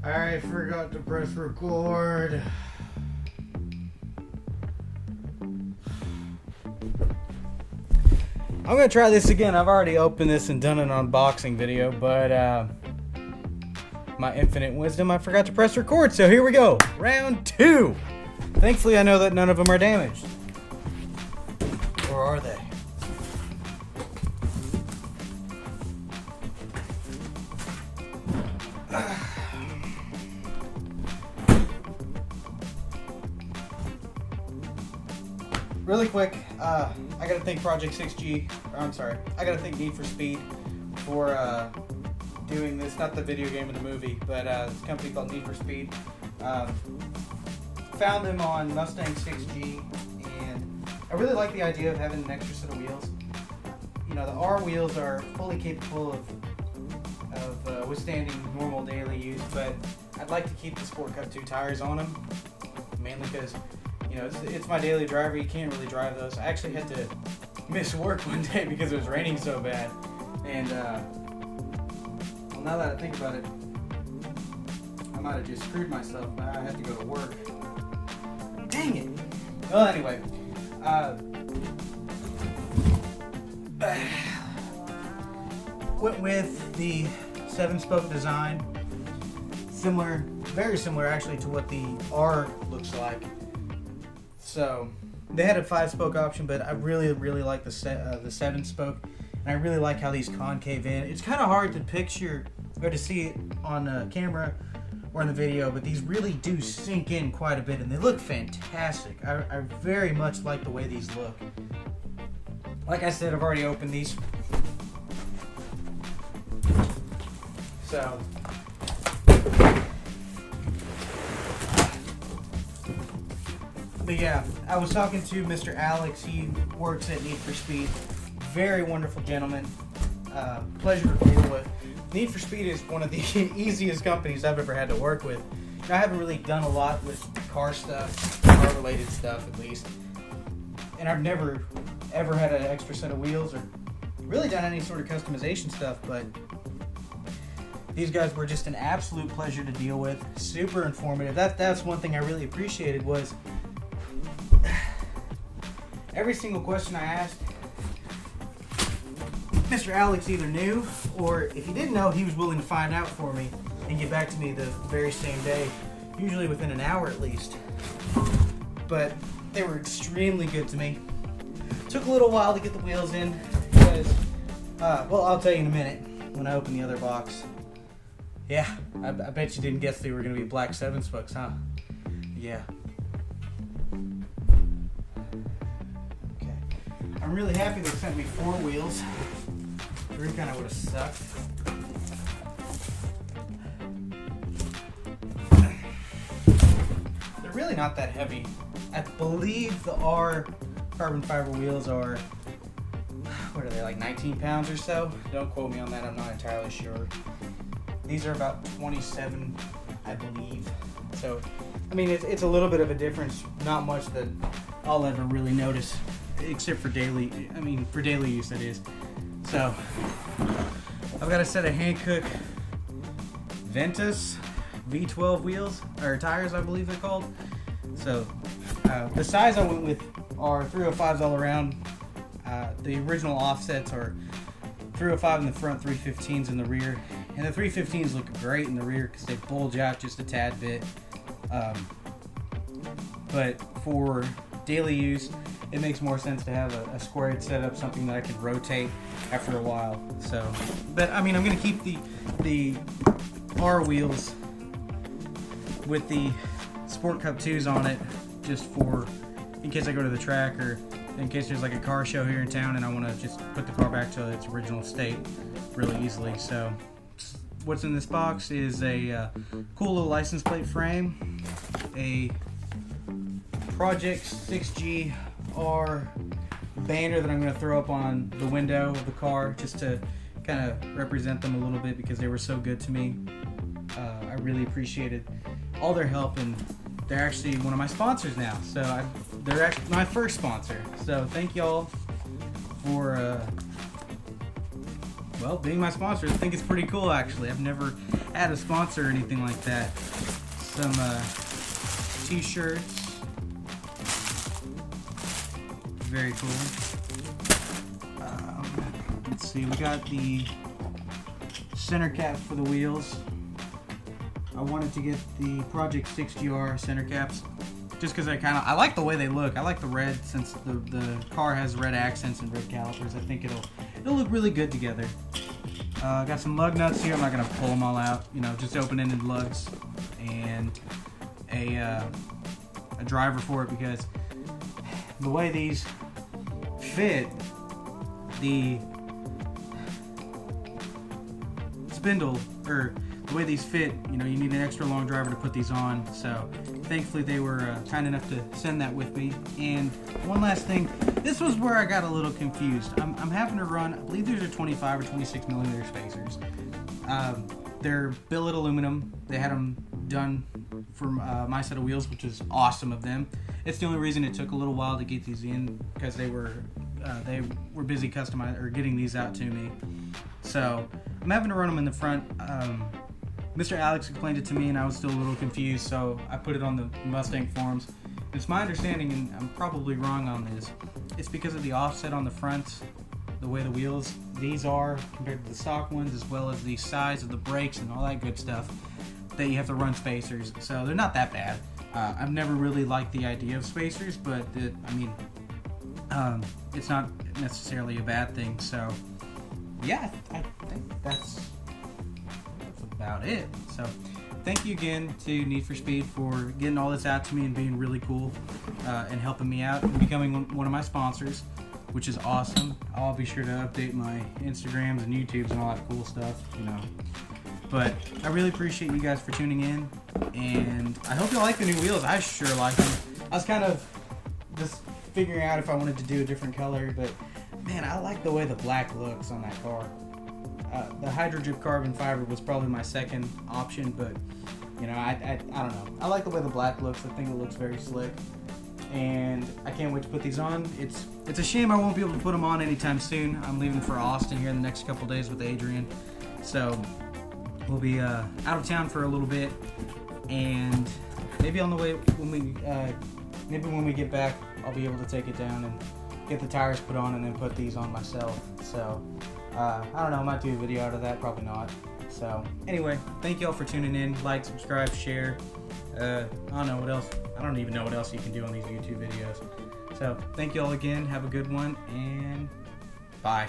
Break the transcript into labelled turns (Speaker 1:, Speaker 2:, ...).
Speaker 1: I forgot to press record. I'm gonna try this again. I've already opened this and done an unboxing video, but my infinite wisdom, I forgot to press record, so here we go. Round 2. Thankfully, I know that none of them are damaged. Or are they? Really quick, I gotta thank Project-6GR, I gotta thank Need for Speed for doing this, not the video game or the movie, but this company called Need for Speed. Found them on Mustang 6G, and I really like the idea of having an extra set of wheels. You know, the R wheels are fully capable of withstanding normal daily use, but I'd like to keep the Sport Cup 2 tires on them, mainly because, you know, it's my daily driver. You can't really drive those. I actually had to miss work one day because it was raining so bad. And, well, now that I think about it, I might have just screwed myself. Now I have to go to work. Dang it! Well, anyway. Went with the 7-spoke design. Similar, very similar actually to what the R looks like. So they had a 5-spoke option, but I really like the 7-spoke, and I really like how these concave in. It's kind of hard to picture or to see it on camera or in the video, but these really do sink in quite a bit, and they look fantastic. I very much like the way these look. Like I said, I've already opened these, so. But yeah, I was talking to Mr. Alex. He works at Need for Speed. Very wonderful gentleman. Pleasure to deal with. Need for Speed is one of the easiest companies I've ever had to work with. I haven't really done a lot with car stuff, car-related stuff at least. And I've never, ever had an extra set of wheels or really done any sort of customization stuff, but these guys were just an absolute pleasure to deal with. Super informative. That's one thing I really appreciated was every single question I asked, Mr. Alex either knew, or if he didn't know, he was willing to find out for me and get back to me the very same day, usually within an hour at least. But they were extremely good to me. Took a little while to get the wheels in because, well, I'll tell you in a minute when I open the other box. Yeah, I bet you didn't guess they were going to be black 7-spokes, huh? Yeah. I'm really happy they sent me 4 wheels. 3 kind of would have sucked. They're really not that heavy. I believe the R carbon fiber wheels are, what are they, like 19 pounds or so? Don't quote me on that, I'm not entirely sure. These are about 27, I believe. So, I mean, it's a little bit of a difference. Not much that I'll ever really notice. Except for daily, for daily use that is. So, I've got a set of Hankook Ventus V12 wheels, or tires I believe they're called. So, the size I went with are 305s all around. The original offsets are 305 in the front, 315s in the rear. And the 315s look great in the rear because they bulge out just a tad bit. But for daily use, it makes more sense to have a squared setup, something that I can rotate after a while. So, but I mean, I'm going to keep the R wheels with the Sport Cup 2s on it, just for in case I go to the track or in case there's like a car show here in town and I want to just put the car back to its original state really easily. So, what's in this box is a cool little license plate frame, a Project-6GR banner that I'm going to throw up on the window of the car just to kind of represent them a little bit because they were so good to me. I really appreciated all their help, and they're actually one of my sponsors now. So they're actually my first sponsor. So thank y'all for well, being my sponsor. I think it's pretty cool actually. I've never add a sponsor or anything like that. Some t-shirts. Very cool. Let's see, we got the center caps for the wheels. I wanted to get the Project-6GR center caps just because I like the way they look. I like the red, since the car has red accents and red calipers. I think it'll look really good together. Got some lug nuts here. I'm not gonna pull them all out. You know, just open-ended lugs, and a driver for it, because the way these fit, the spindle, or the way these fit, you know, you need an extra long driver to put these on. So thankfully they were kind enough to send that with me. And one last thing, this was where I got a little confused. I'm having to run, I believe these are 25 or 26 millimeter spacers. They're billet aluminum. They had them done for my set of wheels, which is awesome of them. It's the only reason it took a little while to get these in, because they were busy customizing or getting these out to me. So I'm having to run them in the front. Mr. Alex explained it to me, and I was still a little confused, so I put it on the Mustang forums. It's my understanding, and I'm probably wrong on this, it's because of the offset on the front, the way the wheels these are compared to the stock ones, as well as the size of the brakes and all that good stuff, that you have to run spacers. So they're not that bad. I've never really liked the idea of spacers, but it's not necessarily a bad thing. So yeah, I think that's about it. So thank you again to Need for Speed for getting all this out to me and being really cool, and helping me out and becoming one of my sponsors, which is awesome. I'll be sure to update my Instagrams and YouTubes and all that cool stuff, you know. But I really appreciate you guys for tuning in, and I hope you like the new wheels. I sure like them. I was kind of just figuring out if I wanted to do a different color, but man, I like the way the black looks on that car. The Hydro-Drip carbon fiber was probably my second option, but you know, I don't know. I like the way the black looks. I think it looks very slick, and I can't wait to put these on. It's a shame I won't be able to put them on anytime soon. I'm leaving for Austin here in the next couple days with Adrian, so we'll be out of town for a little bit, and maybe on the way when we get back, I'll be able to take it down and get the tires put on and then put these on myself. So I don't know, I might do a video out of that, probably not. So anyway, thank you all for tuning in. Like, subscribe, share. I don't know what else. I don't even know what else you can do on these YouTube videos. So thank you all again. Have a good one, and bye.